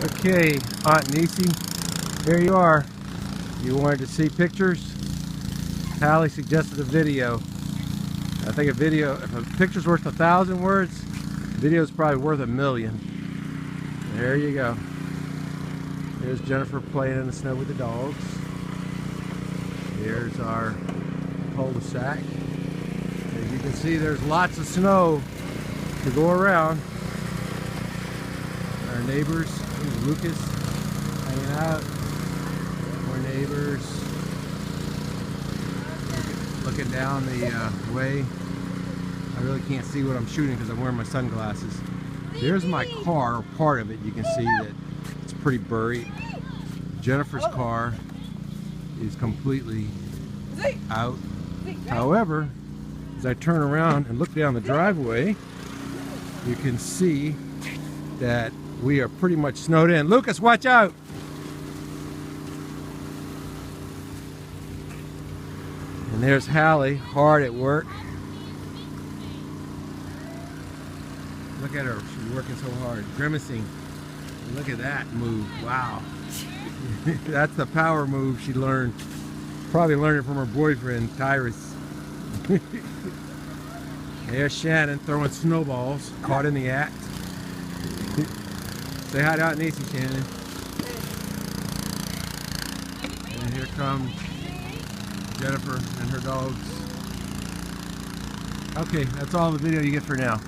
Okay, Aunt Niecy, here you are. You wanted to see pictures? Hallie suggested a video. I think if a picture's worth 1,000 words, video's probably worth 1,000,000. There you go. Here's Jennifer playing in the snow with the dogs. Here's our cul-de-sac. As you can see, there's lots of snow to go around. Our neighbors, Lucas, hanging out. More neighbors. Looking down the way. I really can't see what I'm shooting because I'm wearing my sunglasses. There's my car, part of it. You can see that it's pretty buried. Jennifer's car is completely out. However, as I turn around and look down the driveway, you can see that we are pretty much snowed in. Lucas, watch out! And there's Hallie, hard at work. Look at her, she's working so hard, grimacing. Look at that move, wow. That's the power move she learned. Probably learned it from her boyfriend, Tyrus. There's Shannon throwing snowballs, caught in the act. Say hi to Aunt Niecy, Shannon. And here comes Jennifer and her dogs. Okay, that's all the video you get for now.